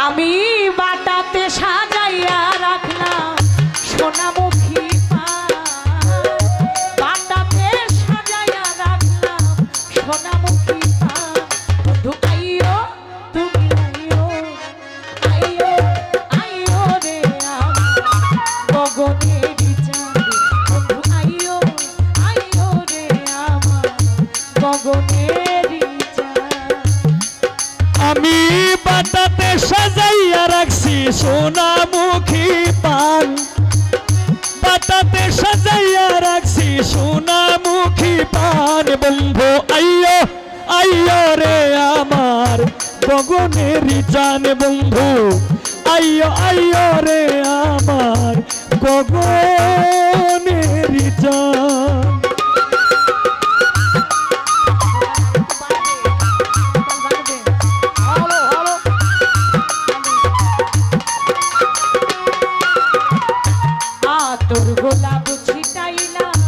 আমি বাটাতে সাজাইয়া রাখলাম সোনামুখী পান, বাটাতে সাজাইয়া রাখলাম সোনামুখী পান। বন্ধু আইও তুমি আইও, আইও আইও রে আমার গগনেরই চাঁদ। বন্ধু আইও আইও রে আমার গগনেরই চাঁদ। আমি বাটাতে সাজাইয়া রাখছি সোনামুখী পান, বাটাতে সাজাইয়া রাখছি সোনামুখী পান। বন্ধু আইয়ো আইয়ো রে আমার গগনেরই জান। বন্ধু আইয়ো আইয়ো রে আমার গগনেরই জান। তোর গোলাপ ছিটাইলাম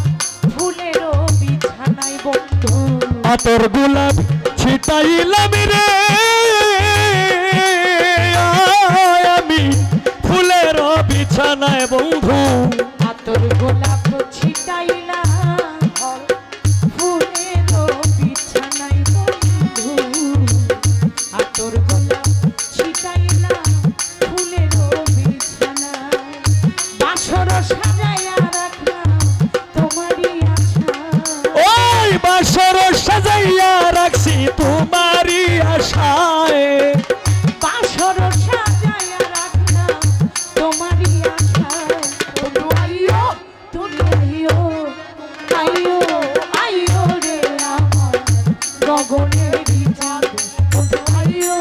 ফুলেরও বিছানায় বন্ধু, আতর গোলাপ ছিটাইলাম রে আমি ফুলের বিছানায় বন্ধু। আতর গোলাপ ছিটাইলাম ফুলেরও বিছানায় বন্ধু, আতর গোলাপ ছিটাইলাম ফুলেরও বিছানায়। বাসর সাজাইয়া রাখলাম তোমারই আশা, ওই বাসর সাজাইয়া রাখছি তোমারই আশায়। বাসর সাজাইয়া রাখলাম তোমারই আশায়। বন্ধু আইও তুমি আইও, আইও আইও রে আমার গগনেরই চাঁদ। বন্ধু আইও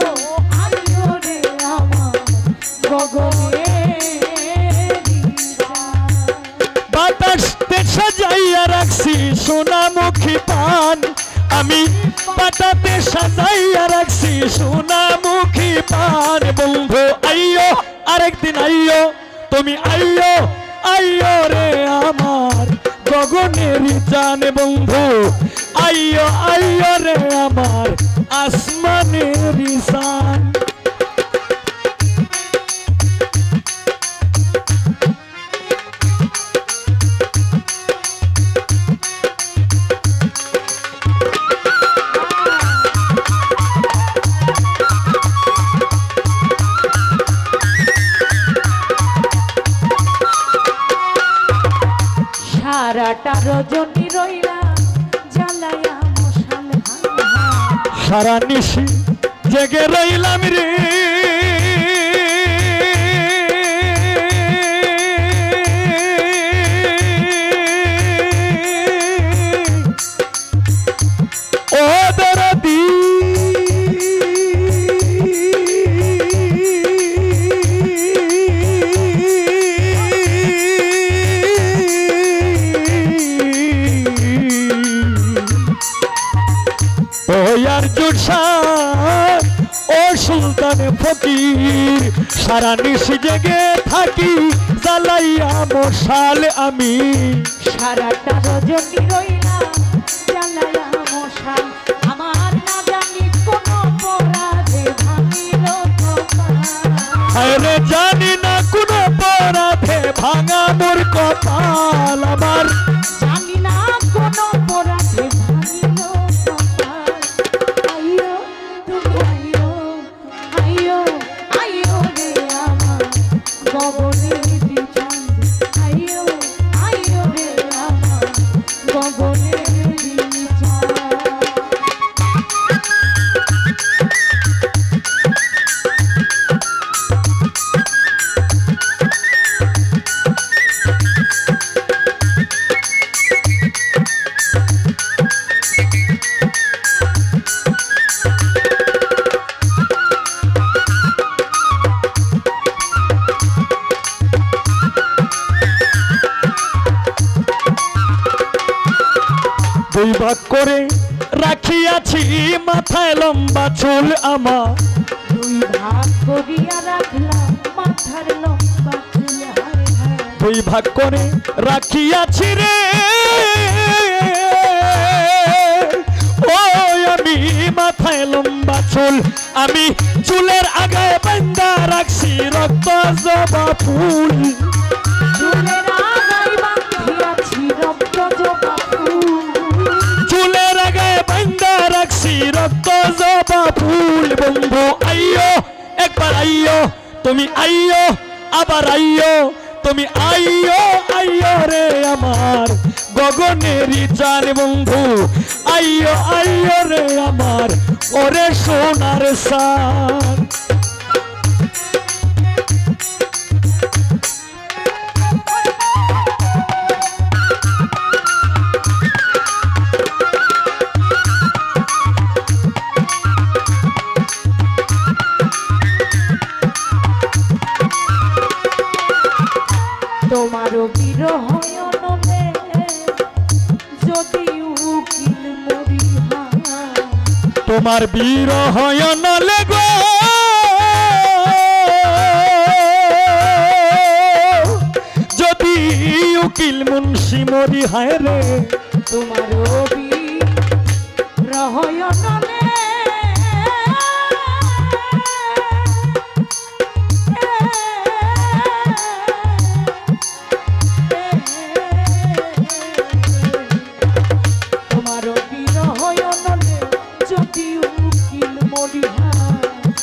আইও রে আমার গগনেরই চাঁদ। বাতাসতে সাজাইয়া রাখছি সোনামুখী পান, আমি বাটাতে সাজাইয়া রাখছি সোনামুখী পান। বন্ধু আইয়ো আরেকদিন আইয়ো তুমি আইয়ো আইয়ো রে আমার গগনেরই জান। বন্ধু আইয়ো আইয়ো রে আমার আসমানেরই জান। সারাটা রজনী রইলা জ্বালায়া মশাল হাঙ্গা, সারা নিশি জেগে রইলাম রে ও দরদি। ও আরজুন শাহ ও সুলতান ফকির, সারা নিশি জেগে থাকি জ্বালাইয়া মশাল আমি। সারাটা রজনী রইলা জ্বালায়া মশাল, আমার না জানি কোন অপরাধে ভাঙিল কপাল। আরে জানি না কোন অপরাধে ভাঙা মোর কপাল আমার। জানি না কোন অপরাধে ভাঙিল কপাল। আইও তুমি আইও, আইও আইও রে আমার গগনেরই চাঁদ। আইও আইও রে আমার গগনেরই চাঁদ। দুই ভাগ করে রাখিয়াছি মাথায় লম্বা চুল আমার। দুই ভাগ করিয়া রাখলাম মাথার লম্বা চুল। হায় হায় দুই ভাগ করে রাখিয়াছি রে ও আমি মাথায় লম্বা চুল আমি চুলের আগে বান্ধা রাখছি রক্ত জবা ফুল চুলের আগায় বাঁধিয়াছি রক্ত জবা ফুল চুলের আগে বান্ধা রাখছি রক্ত জবা ফুল বন্ধু আইয়ো একবার আইয়ো তুমি আইয়ো আবার আইয়ো তুমি আইয়ো আইয়ো রে আমার গগনেরই চান বন্ধু আইয়ো আইয়ো রে আমার ওরে সোনার সান তোমারও বিরহ অনলে যদি উকিল মরিহা তোমার বিরহ নলে গো যদি উকিল মুন্সি মরি হায় রে তোমারও বিরহ অনলে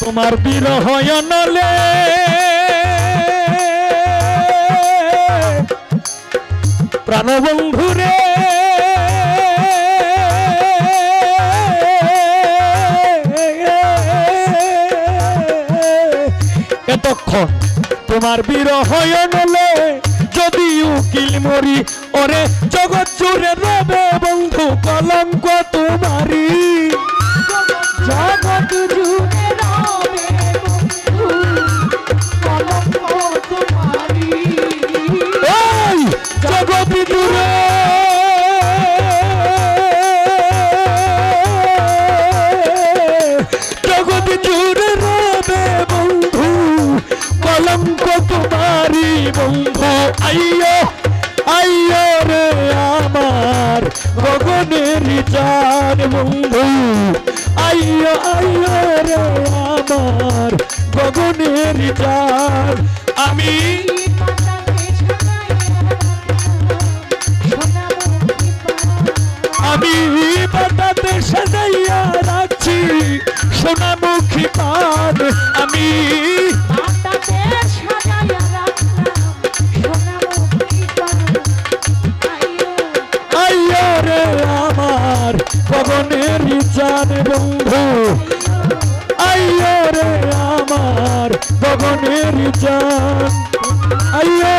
তোমার বিরহ নলে প্রাণবন্ধু রে এতক্ষণ তোমার বিরহ নলে যদি উকিল মরি ওরে জগৎ জুড়ে রবে বন্ধু কলঙ্ক তোমারি জগৎ জুড়ে রবে বন্ধু কলঙ্ক তোমারি এই জগৎ জুড়ে জগৎ জুড়ে রবে বন্ধু কলঙ্ক তোমারি বন্ধু আইয়ো আইয়ো রে আমার গগনেরই চান বন্ধু আইয়ো আইয়ো রে আমার গগনেরই চান আমি আমি বাতাতে সাজাইয়া রাখছি সোনামুখী পান আমি বাতাতে সাজাইয়া রাখলাম সোনামুখী পান আইয়ো রে আমার গগনেরই চান বন্ধু আইয়ো রে আমার গগনেরই চান আইয়ো